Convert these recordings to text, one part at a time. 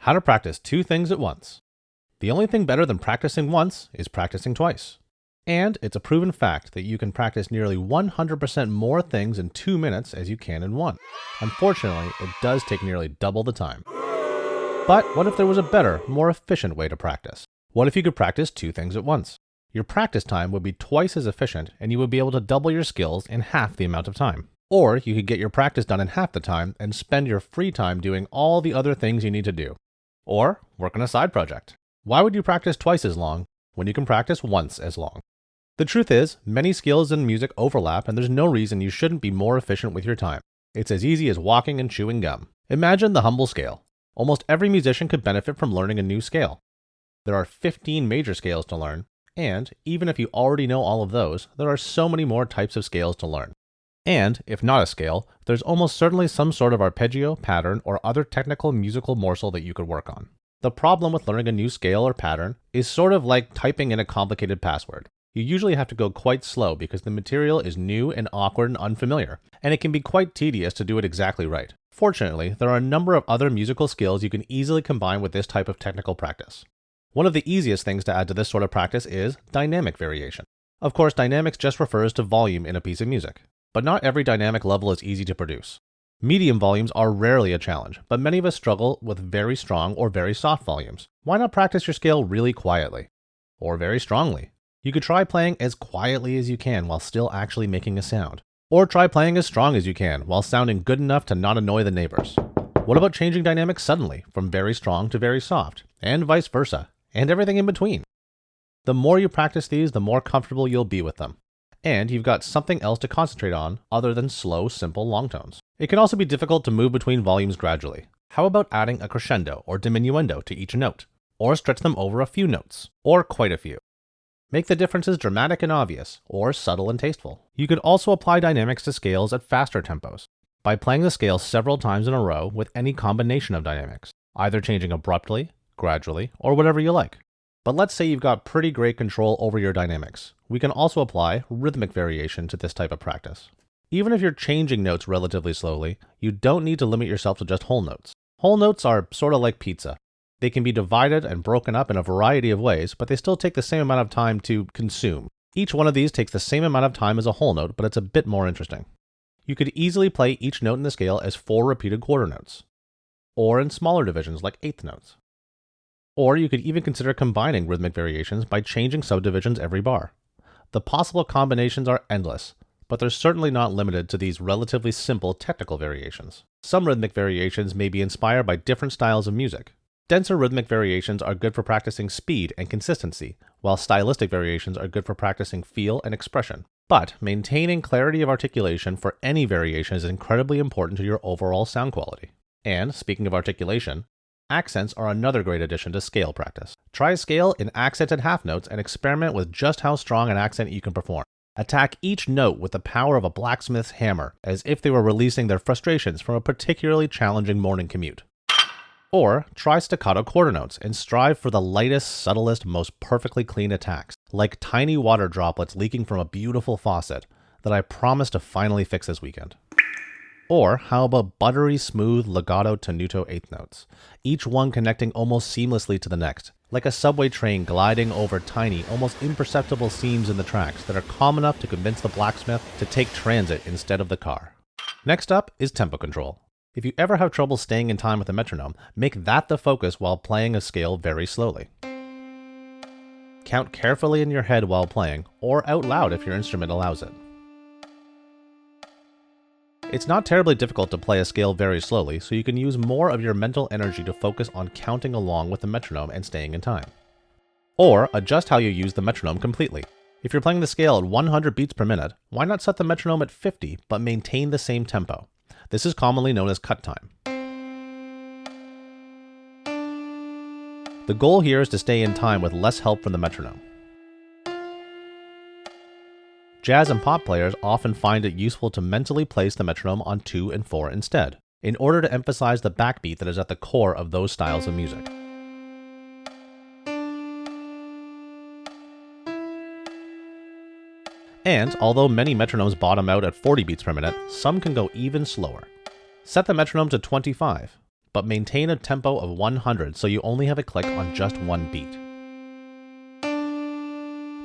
How to practice two things at once. The only thing better than practicing once is practicing twice. And it's a proven fact that you can practice nearly 100% more things in 2 minutes as you can in one. Unfortunately, it does take nearly double the time. But what if there was a better, more efficient way to practice? What if you could practice two things at once? Your practice time would be twice as efficient and you would be able to double your skills in half the amount of time. Or you could get your practice done in half the time and spend your free time doing all the other things you need to do. Or work on a side project. Why would you practice twice as long when you can practice once as long? The truth is, many skills in music overlap and there's no reason you shouldn't be more efficient with your time. It's as easy as walking and chewing gum. Imagine the humble scale. Almost every musician could benefit from learning a new scale. There are 15 major scales to learn, and even if you already know all of those, there are so many more types of scales to learn. And, if not a scale, there's almost certainly some sort of arpeggio, pattern, or other technical musical morsel that you could work on. The problem with learning a new scale or pattern is sort of like typing in a complicated password. You usually have to go quite slow because the material is new and awkward and unfamiliar, and it can be quite tedious to do it exactly right. Fortunately, there are a number of other musical skills you can easily combine with this type of technical practice. One of the easiest things to add to this sort of practice is dynamic variation. Of course, dynamics just refers to volume in a piece of music. But not every dynamic level is easy to produce. Medium volumes are rarely a challenge, but many of us struggle with very strong or very soft volumes. Why not practice your scale really quietly? Or very strongly? You could try playing as quietly as you can while still actually making a sound. Or try playing as strong as you can while sounding good enough to not annoy the neighbors. What about changing dynamics suddenly, from very strong to very soft, and vice versa, and everything in between? The more you practice these, the more comfortable you'll be with them. And you've got something else to concentrate on other than slow, simple long tones. It can also be difficult to move between volumes gradually. How about adding a crescendo or diminuendo to each note? Or stretch them over a few notes, or quite a few. Make the differences dramatic and obvious, or subtle and tasteful. You could also apply dynamics to scales at faster tempos, by playing the scale several times in a row with any combination of dynamics, either changing abruptly, gradually, or whatever you like. But let's say you've got pretty great control over your dynamics. We can also apply rhythmic variation to this type of practice. Even if you're changing notes relatively slowly, you don't need to limit yourself to just whole notes. Whole notes are sort of like pizza. They can be divided and broken up in a variety of ways, but they still take the same amount of time to consume. Each one of these takes the same amount of time as a whole note, but it's a bit more interesting. You could easily play each note in the scale as 4 repeated quarter notes, or in smaller divisions like eighth notes. Or you could even consider combining rhythmic variations by changing subdivisions every bar. The possible combinations are endless, but they're certainly not limited to these relatively simple technical variations. Some rhythmic variations may be inspired by different styles of music. Denser rhythmic variations are good for practicing speed and consistency, while stylistic variations are good for practicing feel and expression. But maintaining clarity of articulation for any variation is incredibly important to your overall sound quality. And speaking of articulation, accents are another great addition to scale practice. Try a scale in accented half notes and experiment with just how strong an accent you can perform. Attack each note with the power of a blacksmith's hammer, as if they were releasing their frustrations from a particularly challenging morning commute. Or try staccato quarter notes and strive for the lightest, subtlest, most perfectly clean attacks, like tiny water droplets leaking from a beautiful faucet that I promise to finally fix this weekend. Or how about buttery smooth legato tenuto eighth notes, each one connecting almost seamlessly to the next, like a subway train gliding over tiny, almost imperceptible seams in the tracks that are calm enough to convince the blacksmith to take transit instead of the car. Next up is tempo control. If you ever have trouble staying in time with a metronome, make that the focus while playing a scale very slowly. Count carefully in your head while playing, or out loud if your instrument allows it. It's not terribly difficult to play a scale very slowly, so you can use more of your mental energy to focus on counting along with the metronome and staying in time. Or adjust how you use the metronome completely. If you're playing the scale at 100 beats per minute, why not set the metronome at 50 but maintain the same tempo? This is commonly known as cut time. The goal here is to stay in time with less help from the metronome. Jazz and pop players often find it useful to mentally place the metronome on 2 and 4 instead, in order to emphasize the backbeat that is at the core of those styles of music. And although many metronomes bottom out at 40 beats per minute, some can go even slower. Set the metronome to 25, but maintain a tempo of 100 so you only have a click on just one beat.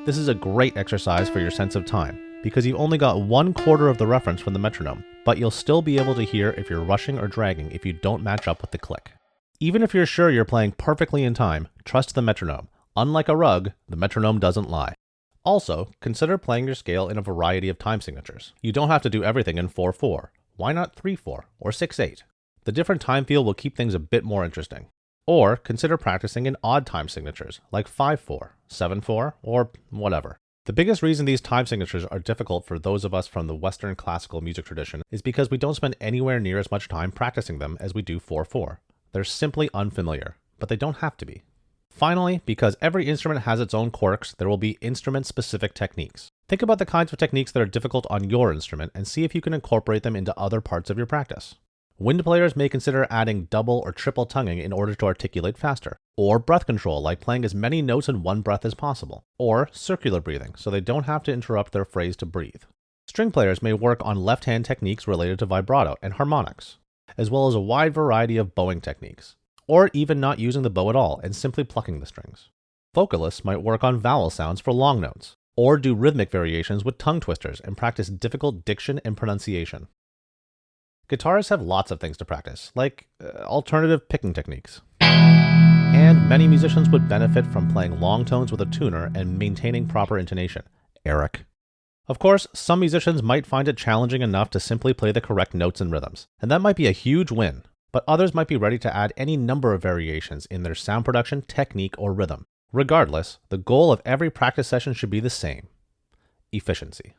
This is a great exercise for your sense of time, because you've only got 1/4 of the reference from the metronome, but you'll still be able to hear if you're rushing or dragging if you don't match up with the click. Even if you're sure you're playing perfectly in time, trust the metronome. Unlike a rug, the metronome doesn't lie. Also, consider playing your scale in a variety of time signatures. You don't have to do everything in 4/4. Why not 3/4 or 6/8? The different time feel will keep things a bit more interesting. Or consider practicing in odd time signatures like 5/4, 7/4, or whatever. The biggest reason these time signatures are difficult for those of us from the Western classical music tradition is because we don't spend anywhere near as much time practicing them as we do 4/4. They're simply unfamiliar, but they don't have to be. Finally, because every instrument has its own quirks, there will be instrument-specific techniques. Think about the kinds of techniques that are difficult on your instrument and see if you can incorporate them into other parts of your practice. Wind players may consider adding double or triple tonguing in order to articulate faster, or breath control like playing as many notes in one breath as possible, or circular breathing so they don't have to interrupt their phrase to breathe. String players may work on left-hand techniques related to vibrato and harmonics, as well as a wide variety of bowing techniques, or even not using the bow at all and simply plucking the strings. Vocalists might work on vowel sounds for long notes, or do rhythmic variations with tongue twisters and practice difficult diction and pronunciation. Guitarists have lots of things to practice, like alternative picking techniques. And many musicians would benefit from playing long tones with a tuner and maintaining proper intonation. Eric. Of course, some musicians might find it challenging enough to simply play the correct notes and rhythms, and that might be a huge win. But others might be ready to add any number of variations in their sound production, technique, or rhythm. Regardless, the goal of every practice session should be the same: efficiency.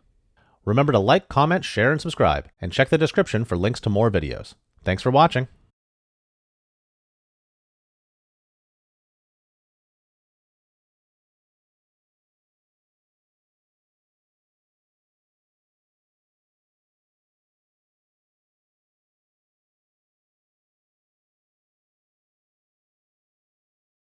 Remember to like, comment, share, and subscribe, and check the description for links to more videos. Thanks for watching.